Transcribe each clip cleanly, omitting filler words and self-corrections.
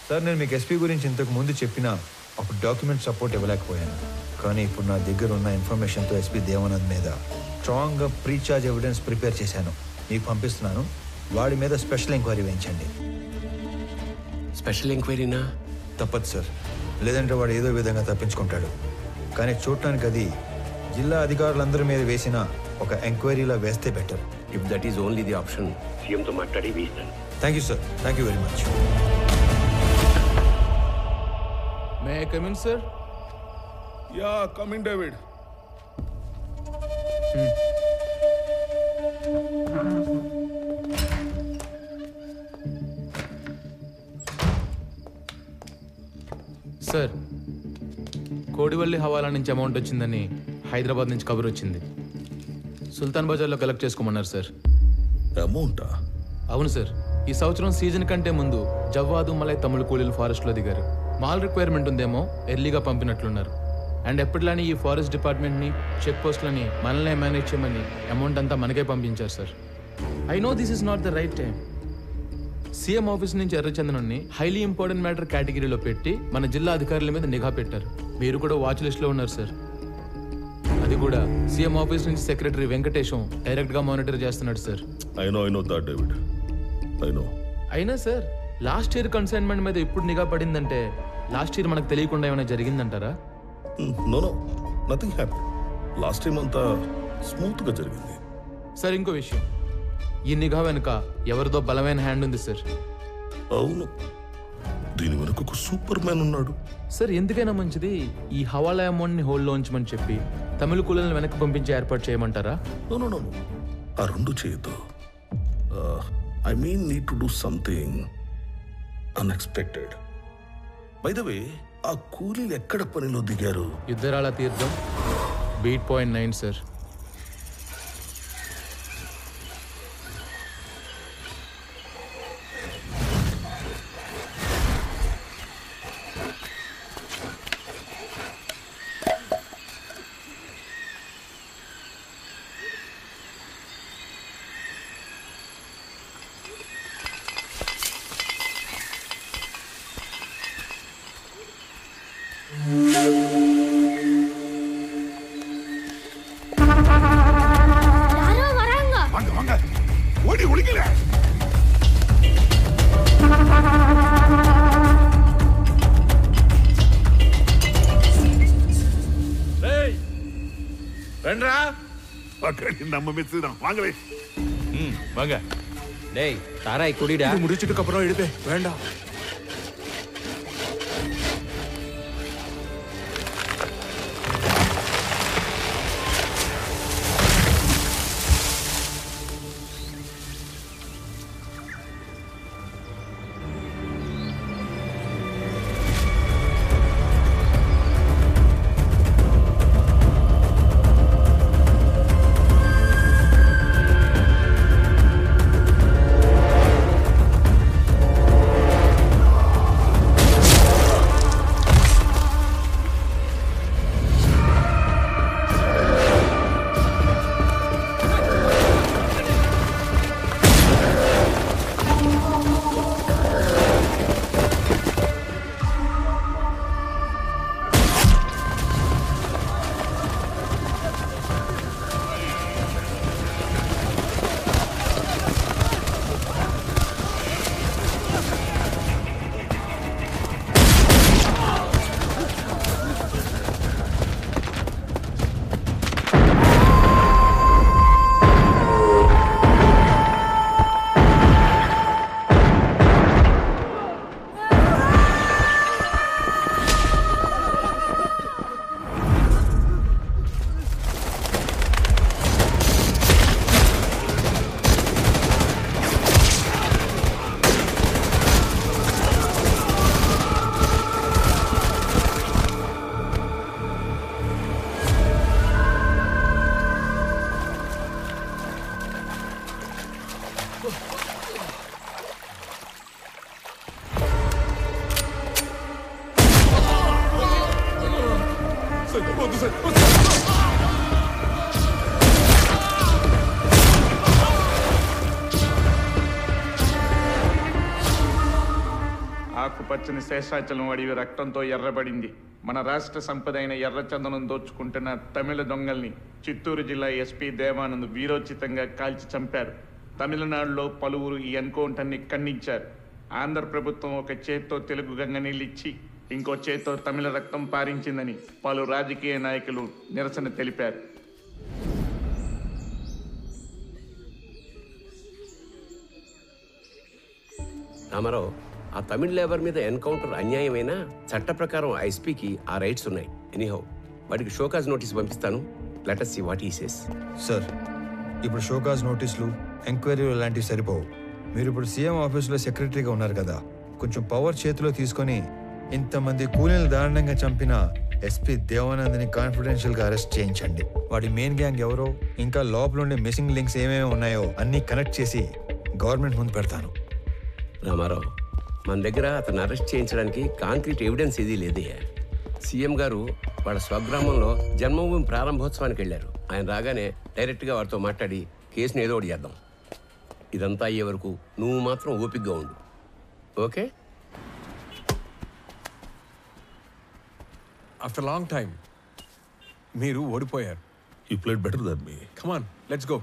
Sir నేను మీకు SP గురించి ఇంతకు ముందు చెప్పినా అప్పుడు డాక్యుమెంట్ సపోర్ట్ ఇవ్వలేకపోయాను. కానీ ఇప్పుడు నా దగ్గర ఉన్న ఇన్ఫర్మేషన్తో ఎస్పీ దేవానంద్ మీద స్ట్రాంగ్గా ప్రీఛార్జ్ ఎవిడెన్స్ ప్రిపేర్ చేశాను. మీకు పంపిస్తున్నాను. వాడి మీద స్పెషల్ ఎంక్వైరీ వేయించండి. స్పెషల్ ఎంక్వైరీనా? తప్పదు సార్, లేదంటే వాడు ఏదో విధంగా తప్పించుకుంటాడు. కానీ చూడటానికి అది జిల్లా అధికారులందరి మీద వేసిన ఒక ఎంక్వైరీలో వేస్తే better. If that is only the option, సీఎంతో మాట్లాడి వేస్తాను. Thank you sir, thank you very much. May I come in, sir? Yeah, come in, David. Sir, Kodivalli హవాలా నుంచి అమౌంట్ వచ్చిందని హైదరాబాద్ నుంచి కబురు వచ్చింది. సుల్తాన్ బజార్లో కలెక్ట్ చేసుకోమన్నారు సార్. అమౌంటా? అవును సార్. ఈ సంవత్సరం సీజన్ కంటే ముందు జవ్వాదు మలై తమిళ కూలీలు ఫారెస్ట్లో దిగారు. మాల్ రిక్వైర్మెంట్ ఉందేమో ఎర్లీగా పంపినట్లున్నారు. అండ్ ఎప్పటిలానే ఈ ఫారెస్ట్ డిపార్ట్మెంట్ని, చెక్ పోస్ట్లని మనల్నే మేనేజ్ చేయమని అమౌంట్ అంతా మనకే పంపించారు sir. I know this is not the right time. CM office నుంచి ఎర్రచందనాన్ని హైలీ ఇంపార్టెంట్ మ్యాటర్ కేటగిరీలో పెట్టి మన జిల్లా అధికారుల మీద నిఘా పెట్టారు. మీరు కూడా వాచ్ లిస్ట్లో ఉన్నారు సార్. అది కూడా సీఎం ఆఫీస్ నుంచి సెక్రటరీ వెంకటేశం డైరెక్ట్గా మానిటర్ చేస్తున్నాడు sir. I know that, David. I know. అయినా సార్, లాస్ట్ ఇయర్ కన్సైన్మెంట్ మీద ఇప్పుడు నిఘా పడిందంటే లాస్ట్ ఇయర్ మనకు తెలియకుండా ఏమైనా జరిగిందంటారా? No, nothing happened. Last time అంతా స్మూత్గా జరిగింది. సార్, ఇంకో విషయం, ఈ నిఘా వెనుక ఎవరిదో బలమైన హ్యాండ్ ఉంది సార్. అవును, దీని వెనుక ఒక సూపర్ మ్యాన్ ఉన్నాడు. సార్, ఎందుకైనా మంచిది ఈ హవాలా అమౌంట్ని హోల్డ్లో ఉంచమని చెప్పి తమిళ కూలీలను వెనక్కి పంపించే ఏర్పాటు చేయమంటారా? No. ఆ రెండు చేయొద్దు. I mean need to do something unexpected. By the way, ఆ కూలీలు ఎక్కడ పనిలో దిగారు? యుద్ధరాల తీర్థం బీట్ పాయింట్ 9 సార్. நம்ம மெச்சுதான் வாங்கவே. வாங்க. டேய், தாராய் குடிடா. இது முடிச்சிட்டு அப்புறம் எடுப்பே. வேண்டாம். ఆ ఆకుపచ్చని శేషాచలం అడవి రక్తంతో ఎర్రబడింది. మన రాష్ట్ర సంపద అయిన ఎర్రచందనం దోచుకుంటున్న తమిళ దొంగల్ని చిత్తూరు జిల్లా ఎస్పీ దేవానంద్ వీరోచితంగా కాల్చి చంపారు. తమిళనాడులో పలువురు ఈ ఎన్కౌంటర్ని ఖండించారు. ఆంధ్ర ప్రభుత్వం ఒక చేత్తో తెలుగు గంగ నీళ్ళిచ్చి ఇంకో చేత్తో తమిళ రక్తం పారించిందని పలు రాజకీయ నాయకులు నిరసన తెలిపారు. రామారావు, ఆ తమిళ లేబర్ మీద ఎన్కౌంటర్ అన్యాయమైన చట్ట ప్రకారం ఐఎస్పీకి ఆ రైట్స్ ఉన్నాయి. ఎనీహౌ వాడికి షోకాజ్ నోటీస్ పంపిస్తాను. Let us see what he says. Sir, ఇప్పుడు షోకాజ్ నోటీసులు, ఎంక్వైరీలు లాంటివి సరిపోవు. మీరు ఇప్పుడు సీఎం ఆఫీసులో సెక్రటరీగా ఉన్నారు కదా, కొంచెం పవర్ చేతిలో తీసుకొని ఇంతమంది కూలీలు దారుణంగా చంపిన ఎస్పీ దేవానంద్ని కాన్ఫిడెన్షియల్గా అరెస్ట్ చేయించండి. వాడి మెయిన్ గ్యాంగ్ ఎవరో, ఇంకా లోపల ఉండే మిస్సింగ్ లింక్స్ ఏమేమి ఉన్నాయో అన్నీ కనెక్ట్ చేసి గవర్నమెంట్ ముందు పెడతాను. రామారావు, మన దగ్గర అతను అరెస్ట్ చేయించడానికి కాంక్రీట్ ఎవిడెన్స్ ఏదీ లేదే. సీఎం గారు వాళ్ళ స్వగ్రామంలో జన్మభూమి ప్రారంభోత్సవానికి వెళ్ళారు. ఆయన రాగానే డైరెక్ట్గా వారితో మాట్లాడి కేసును ఏదో ఒకటి చేద్దాం. ఇదంతా అయ్యే వరకు నువ్వు మాత్రం ఓపికగా ఉండు. ఓకే? ఆఫ్టర్ లాంగ్ టైం మీరు ఓడిపోయారు. You played better than me. Come on, let's go.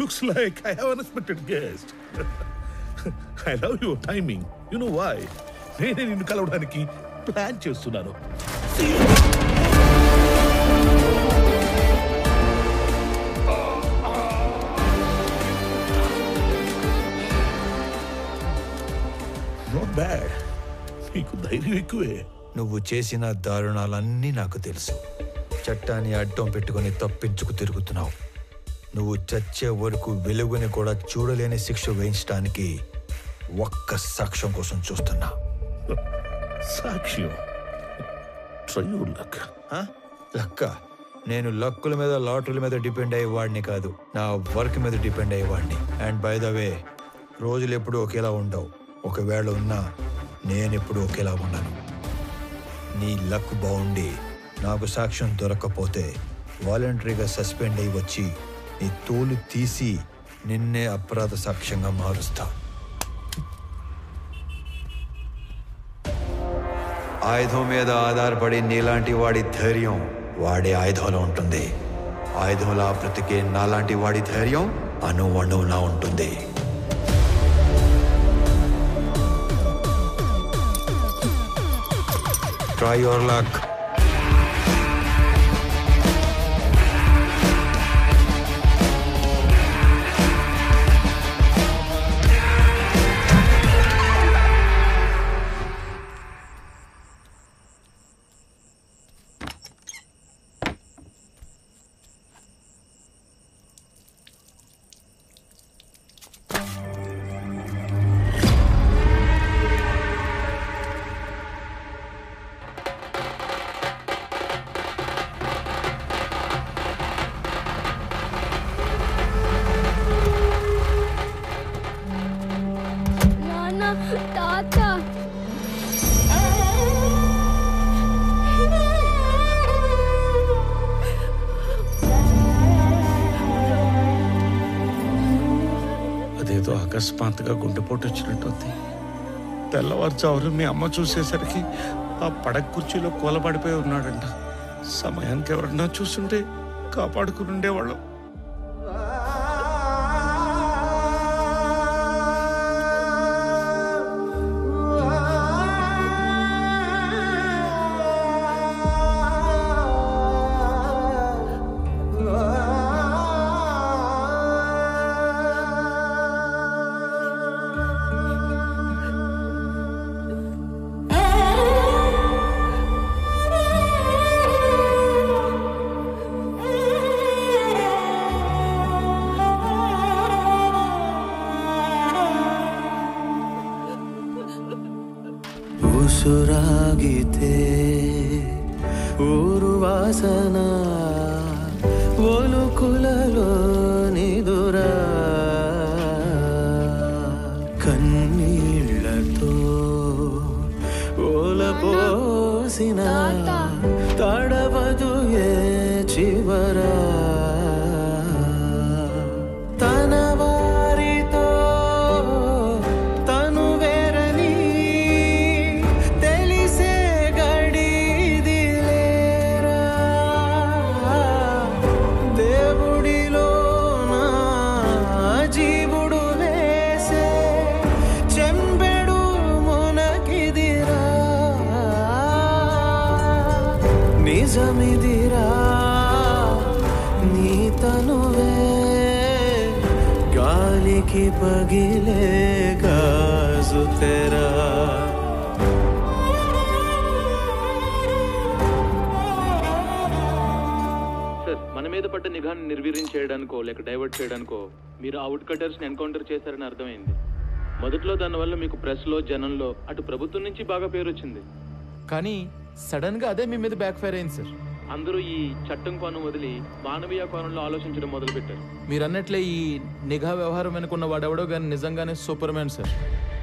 Looks like I have unexpected guest. I love your timing. You know why? నేనే నిన్ను కలవడానికి ప్లాన్ చేస్తున్నాను. Not bad. నీకు ధైర్యం ఎక్కువే. నువ్వు చేసిన దారుణాలన్నీ నాకు తెలుసు. చట్టాన్ని అడ్డం పెట్టుకుని తప్పించుకు తిరుగుతున్నావు. నువ్వు చచ్చే వరకు వెలుగుని కూడా చూడలేని శిక్ష వేయించడానికి ఒక్క సాక్ష్యం కోసం చూస్తున్నా. సాక్ష్యం? Try your luck. లక్క? నేను లక్కుల మీద, లాటరీల మీద డిపెండ్ అయ్యేవాడిని కాదు, నా వర్క్ మీద డిపెండ్ అయ్యేవాడిని. అండ్ బై ద వే, రోజులు ఎప్పుడు ఒకేలా ఉండవు. ఒకవేళ ఉన్నా నేనెప్పుడు ఒకేలా ఉన్నాను. నీ లక్ బాగుండి నాకు సాక్ష్యం దొరకకపోతే వాలంటరీగా సస్పెండ్ అయ్యి వచ్చి నీ తోలు తీసి నిన్నే అపరాధ సాక్ష్యంగా మారుస్తా. ఆయుధం మీద ఆధారపడి నీలాంటి వాడి ధైర్యం వాడే ఆయుధంలో ఉంటుంది. ఆయుధంలా బ్రతికే నాలాంటి వాడి ధైర్యం అణువణువులా ఉంటుంది. Try your luck. అదేదో అకస్మాత్తుగా గుండెపోటు వచ్చినట్టుంది. తెల్లవారుజామున మీ అమ్మ చూసేసరికి ఆ పడక కుర్చీలో కూలబడిపోయి ఉన్నాడంట. సమయానికి ఎవరన్నా చూస్తుంటే కాపాడుకుని ఉండేవాళ్ళం. ಉಸುರಾಗಿತೆ ಊರು ವಾಸನ ಒಲುಕುలలో నిదురా కన్నీళ్లతో ఓల పోసిన తడవదు ఏ చివరా తన వారితో తను వేరని తెలిసే గడిది లేరా దేవుడిలో నా జీవుడు వేసే చెంబెడు మునకిదిరా నిజమిదిరా నీ తనువే గాలికి పగిలే గాజు తెరా సార్ మన మీద పడ్డ నిఘాను నిర్వీర్యం చేయడానికో లేక డైవర్ట్ చేయడానికో మీరు ఆ వుడ్ కటర్స్ని ఎన్కౌంటర్ చేశారని అర్థమైంది. మొదట్లో దానివల్ల మీకు ప్రెస్లో జనంలో అటు ప్రభుత్వం నుంచి బాగా పేరు వచ్చింది. కానీ సడన్గా అదే మీ మీద బ్యాక్ ఫైర్ అయింది సార్. అందరూ ఈ చట్టం కోణం వదిలి మానవీయ కోణంలో ఆలోచించడం మొదలుపెట్టారు. మీరు అన్నట్లే ఈ నిఘా వ్యవహారం వెనుకున్న వాడెవడో కానీ నిజంగానే సూపర్ మ్యాన్ సార్.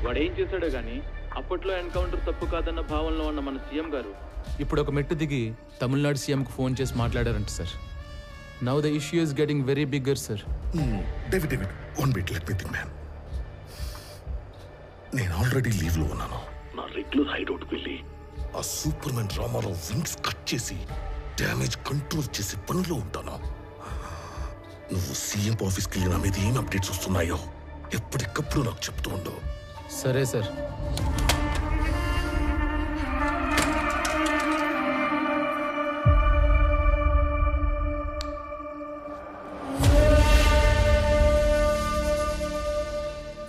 వాడేం చేశాడో కానీ అప్పట్లో ఎన్కౌంటర్ తప్పు కాదన్న భావనలో ఉన్న మన సీఎం గారు ఇప్పుడు ఒక మెట్టు దిగి తమిళనాడు సీఎంకు ఫోన్ చేసి మాట్లాడారంట sir. Now the issue is getting very bigger sir. David one bit let me think man. నేను ఆల్రెడీ లీవ్ లో ఉన్నాను. నా రెగ్యులర్ హైడౌట్ వెళ్ళి ఆ superman Ramarao wings cut చేసి డ్యామేజ్ కంట్రోల్ చేసే పనిలో ఉంటాను. నువ్వు సీఎం ఆఫీస్కి వెళ్ళి నా మీద ఏం అప్డేట్స్ వస్తున్నాయో ఎప్పటికప్పుడు నాకు చెప్తూ ఉండు. సరే సార్.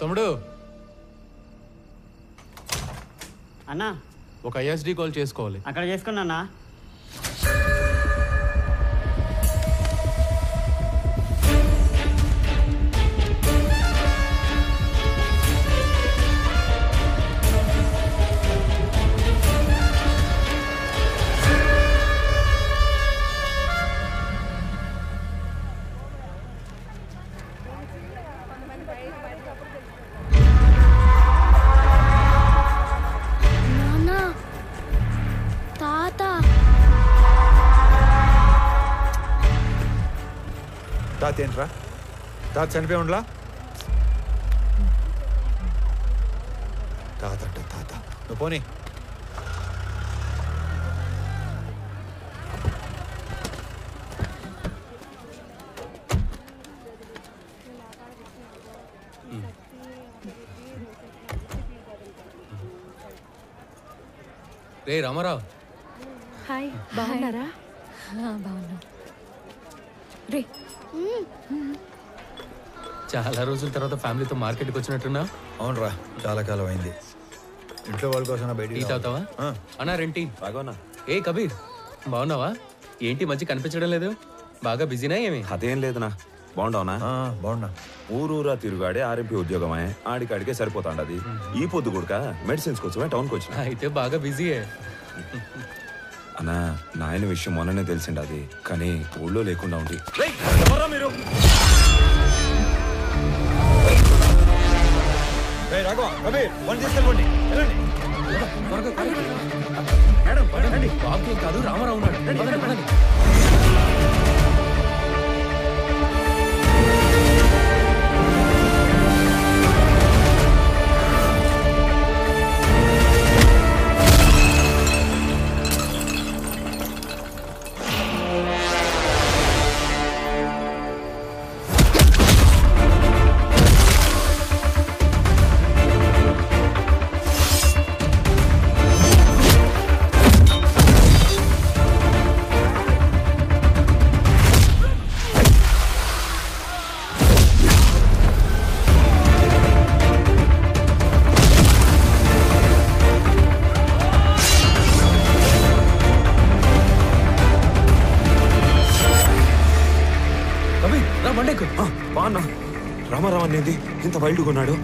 తమ్ముడు అన్నా ఒక ఐఎస్డి కాల్ చేసుకోవాలి. అక్కడ చేసుకున్నా. తాత ఏంట్రా? తాత చనిపోయి ఉండలా? తాత అంటే తాత. నువ్వు పోనీ. రే రామారావు. హాయ్, బాగున్నారా? బాగున్నా. రే చాలా రోజుల తర్వాత ఫ్యామిలీతో మార్కెట్కి వచ్చినట్టున్నా? అవునరా, చాలా కాలం అయింది. ఇంట్లో వాళ్ళ కోసం బయట టీ తాగుతావా? అన్నా రెంటి బాగోనా? ఏ కబీర్, బాగున్నావా? ఏంటి మంచి కనిపించడం లేదు? బాగా బిజీనా ఏమి? అదేం లేదునా. బాగుండవునా? బాగున్నా. ఊరూరా తిరుగాడే ఆర్ఎంపీ ఉద్యోగమే, ఆడికాడికే సరిపోతాండది. ఈ పొద్దు కూడా మెడిసిన్స్ కోసమే టౌన్కి వచ్చిన. అయితే బాగా బిజీయే. అన్నా, నాయన విషయం మొన్ననే తెలిసిండి అది, కానీ ఊళ్ళో లేకుండా ఉండి. మీరు కాదు, రామారావు ఉన్నాడు. బాగున్నా? రామారావు అనేది ఇంత వైల్డ్గా ఉన్నాడు.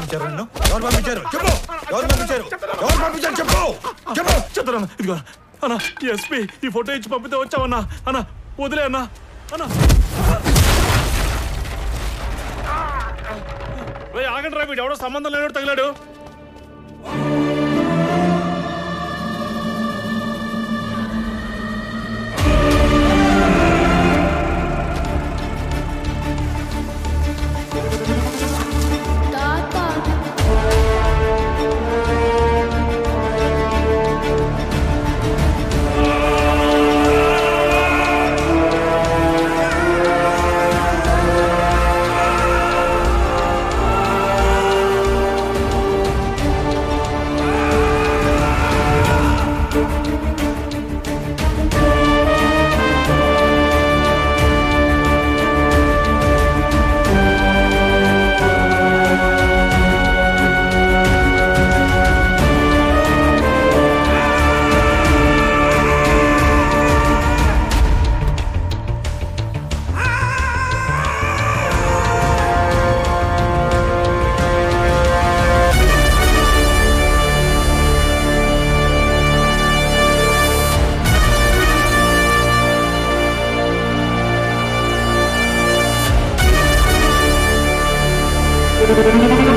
పంపించారు నన్ను? ఎవరు పంపించారు చెప్పు. ఎవరు పంపించారు? ఎవరు పంపించారు చెప్పు. చెప్పు. చెప్తాను. ఇదిగో అన్నా, ఎస్పీ ఈ ఫోటో ఇచ్చి పంపితే వచ్చావన్నా. అన్నా వదిలే అన్నా. అన్నా ఆగండి రా, వీడు ఎవడో సంబంధం లేనోడు తగిలాడు. Thank you.